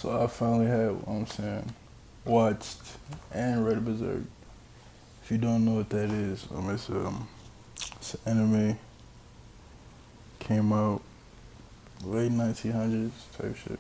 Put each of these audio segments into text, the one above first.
So I finally had, watched and read Berserk. If you don't know what that is, it's an anime. Came out late 1900s type shit.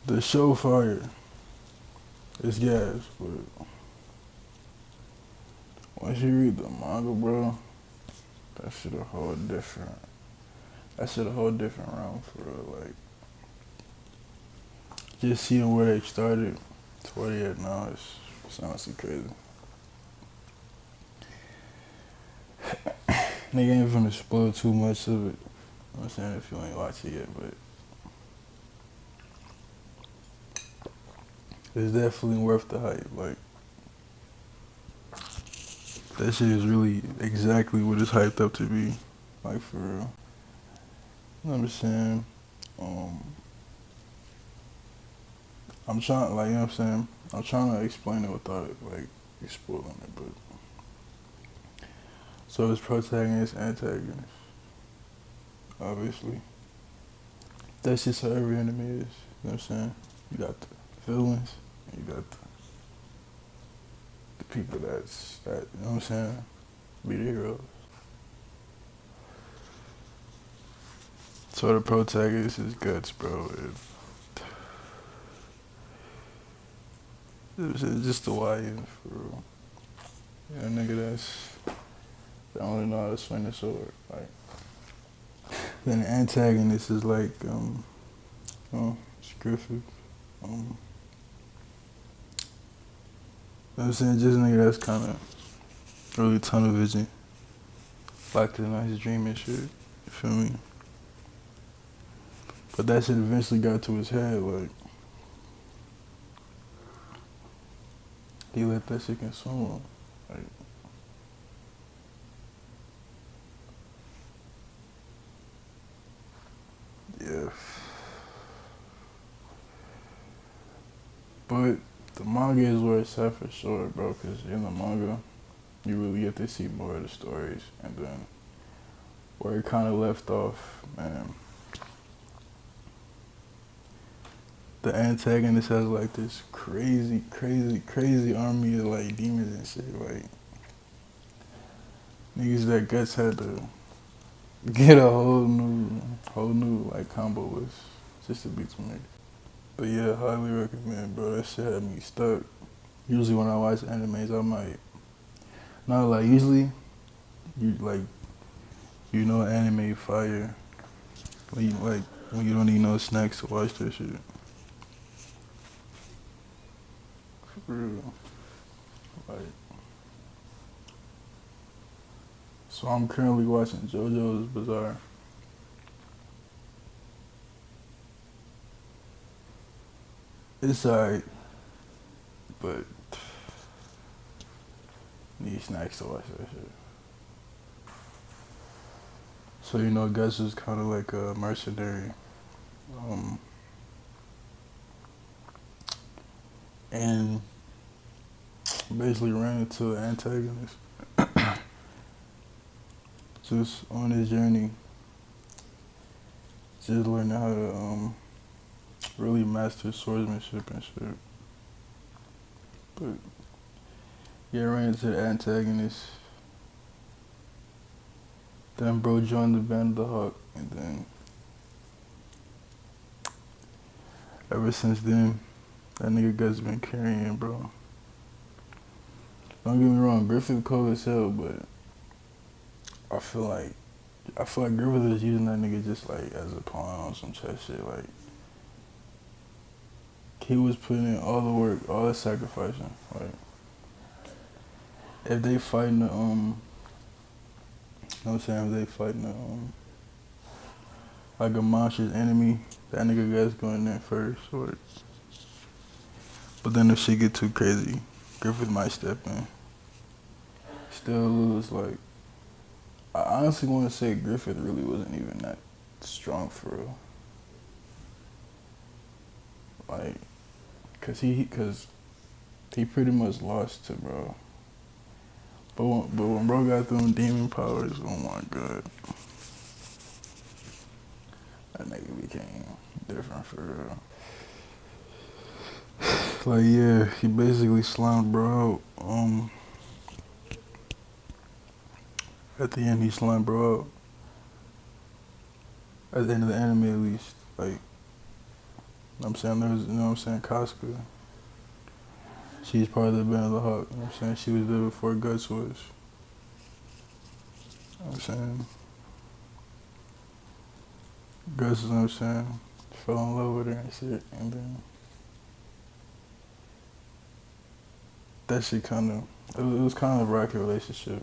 The show fire. It's gas, but once you read the manga, bro, that shit a whole different. That shit a whole different realm for real. Like, just seeing where they started to where they at now it's honestly crazy. Nigga ain't finna spoil too much of it. You know what I'm saying, if you ain't watched it yet, but it's definitely worth the hype. Like, that shit is really exactly what it's hyped up to be. Like, for real. You know what I'm saying? I'm trying, like, you know what I'm saying? I'm trying to explain it without it, like, spoiling it, but. So it's protagonist, antagonist, obviously. That's just how every anime is. You know what I'm saying? You got the villains, and you got the people that, you know what I'm saying, be the heroes. So the protagonist is guts, bro. It's just the YN, for real. Yeah, nigga that only know how to swing the sword. Like, then the antagonist is like, it's Griffith. You know what I'm saying? Just a nigga that's kind of really tunnel vision. Like to know his dream and shit. You feel me? But that shit eventually got to his head. Like, he let that shit consume him. Like, yeah. But the manga is where it's at for sure, bro. Cause in the manga, you really get to see more of the stories, and then where it kind of left off, man. The antagonist has like this crazy, crazy, crazy army of like demons and shit. Like, niggas that guts had to get a whole new like combo with just to beat some niggas. But yeah, highly recommend, bro. That shit had me stuck. Usually when I watch animes, I might not like usually you like anime fire when you don't need no snacks to watch that shit. For real. Like, so I'm currently watching JoJo's Bizarre. It's alright, but need snacks to watch that shit. So Gus is kind of like a mercenary, and basically ran into an antagonist. Just on his journey, just learning how to really master swordsmanship and shit. But yeah, ran into the antagonist. Then bro joined the Band of the Hawk, and then ever since then, that nigga Gus been carrying, bro. Don't get me wrong, Griffith cold as hell, but I feel like Griffith is using that nigga just like as a pawn on some chess shit. Like, he was putting in all the work, all the sacrificing. Like, if they fighting the know what I'm saying, if they fighting like a monstrous enemy, that nigga Gus going there first. But then if shit get too crazy, Griffith might step in. Still lose. Like, I honestly want to say Griffith really wasn't even that strong for real. Like, cause he pretty much lost to bro. But when bro got them demon powers, oh my god, that nigga became different for real. Like, yeah, he basically slimed bro out. At the end, he slimed bro out. At the end of the anime, at least. Like, you know what I'm saying? There was, you know what I'm saying, Casca. She's part of the Band of the Hawk. You know what I'm saying? She was there before Guts was. You know what I'm saying? Guts, you know what I'm saying? Fell in love with her and shit. And then that shit kind of, it was kind of a rocky relationship.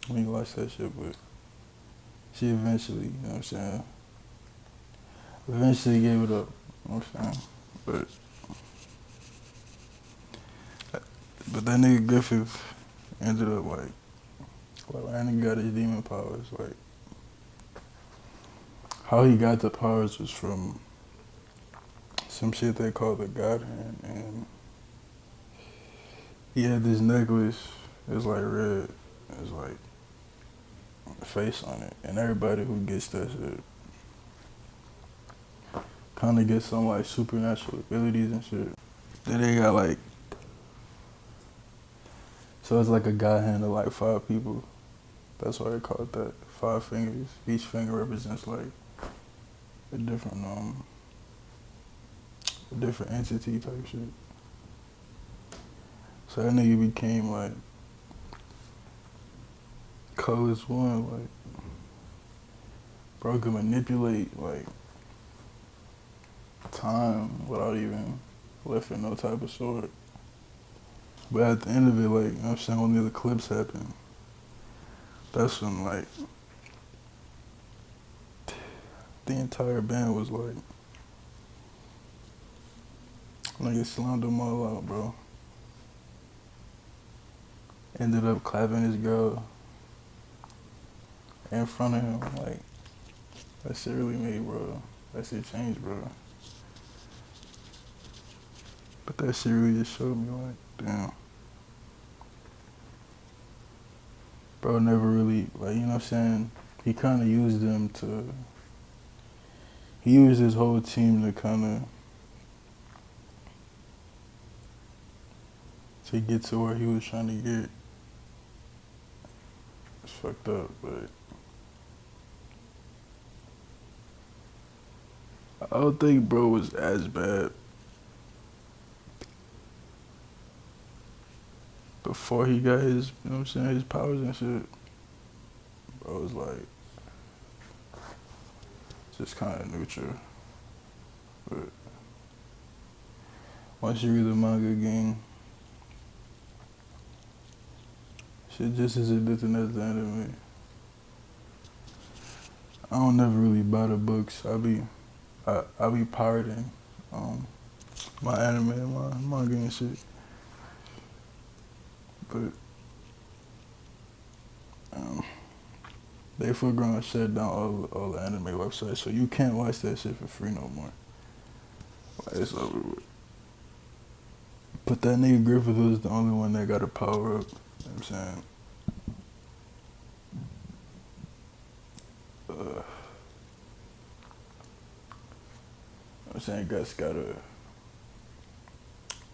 When you watch that shit, but she eventually, you know what I'm saying? Eventually gave it up. You know what I'm saying? But that nigga Griffith ended up like that nigga got his demon powers. Like, how he got the powers was from some shit they call the God Hand, and he had this necklace. It's like red. It's like a face on it, and everybody who gets that shit kind of gets some like supernatural abilities and shit. Then they got like, so it's like a God Hand of like 5 people. That's why they call it that. 5 fingers. Each finger represents like a different entity type shit. So that nigga became like coldest one. Like, bro could manipulate like time without even lifting no type of sword. But at the end of it, like, you know what I'm saying, when the eclipse happened, that's when like the entire band was like, nigga slammed them all out, bro. Ended up clapping his girl in front of him. Like, that shit really made, bro. That shit changed, bro. But that shit really just showed me, like, damn. Bro never really, like, you know what I'm saying? He kind of used them to, he used his whole team to kind of, to get to where he was trying to get. It's fucked up, but I don't think bro was as bad before he got his, you know what I'm saying, his powers and shit. Bro was like, just kind of neutral. But once you read the manga game, shit just as addicting as the anime. I don't never really buy the books. I be pirating my anime and my manga and shit. But they for gonna shut down all the anime websites, so you can't watch that shit for free no more. Like, it's over with. But that nigga Griffith was the only one that got a power up. You know what I'm saying? I'm saying Gus got a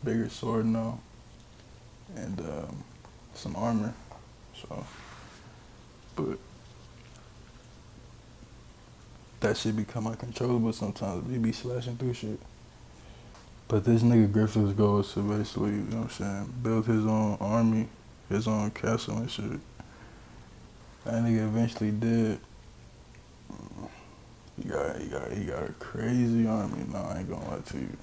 bigger sword now and some armor. So, but that shit become uncontrollable sometimes. He be slashing through shit. But this nigga Griffith's goal is to basically, you know what I'm saying, build his own army, his own castle and shit. That nigga eventually did. He got a crazy army. No, I ain't gonna lie to you.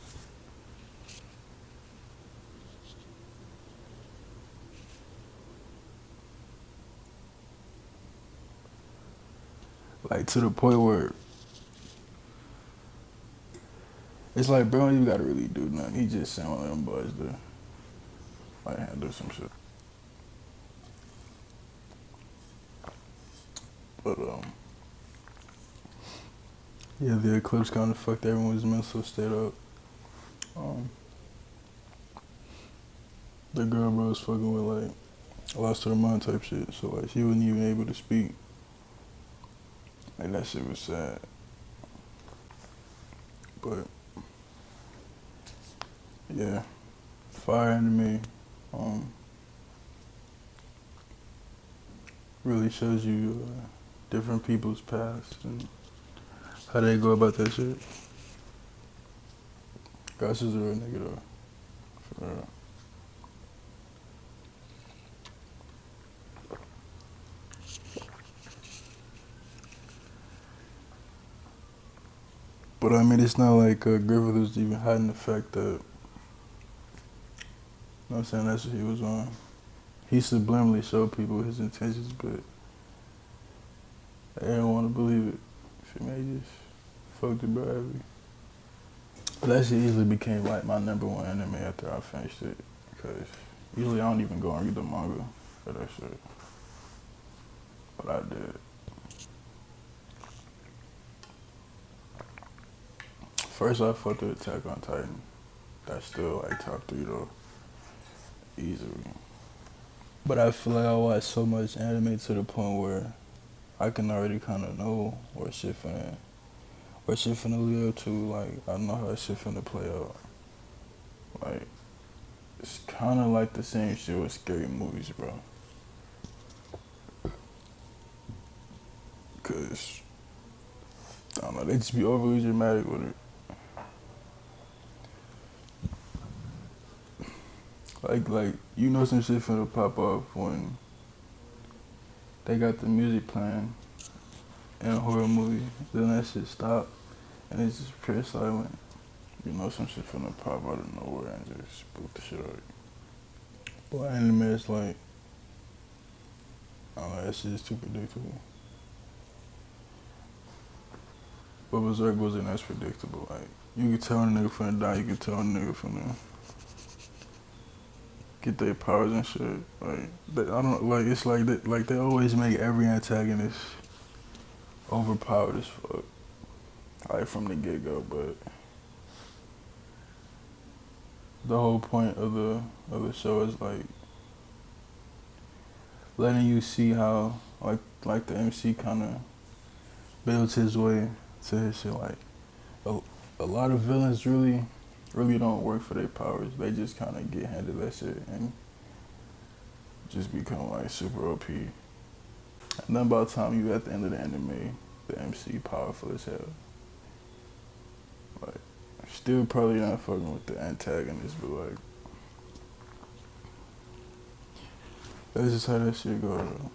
Like, to the point where it's like, bro, you gotta really do nothing. He just sent one of them boys to like handle some shit. But yeah, the eclipse kind of fucked everyone's mental state up. The girl bro was fucking with like lost her mind type shit. So like she wasn't even able to speak. Like that shit was sad. But Yeah, fire anime um, really shows you different people's past and how they go about that shit. Gosh is a real nigga though. For real. But I mean, it's not like Griffith was even hiding the fact that, you know what I'm saying, that's what he was on. He subliminally showed people his intentions, but they didn't want to believe it. Feel me? They just fucked it, bro, heavy. But that shit easily became like my number one anime after I finished it. Because usually I don't even go and read the manga for that shit. But I did. First I fucked with Attack on Titan. That's still like top three though. Easily. But I feel like I watch so much anime to the point where I can already kind of know where shit finna lead up to. Like I know how shit finna play out. Like it's kind of like the same shit with scary movies, bro. Cause I don't know, they just be overly dramatic with it. Like you know some shit finna pop off when they got the music playing in a horror movie. Then that shit stop and it's just pure silent. You know some shit finna pop out of nowhere and just spook the shit out. But anime is like, I don't know, that shit is too predictable. But Berserk wasn't as predictable. Like you could tell a nigga finna die, you could tell a nigga finna get their powers and shit. Like I don't like it's like they always make every antagonist overpowered as fuck. Like from the get go, but the whole point of the show is like letting you see how like the MC kind of builds his way to his shit. Like a, a lot of villains really don't work for their powers. They just kind of get handed that shit and just become like super OP. And then by the time you at the end of the anime, the MC powerful as hell. Like still probably not fucking with the antagonist, but like that's just how that shit go though.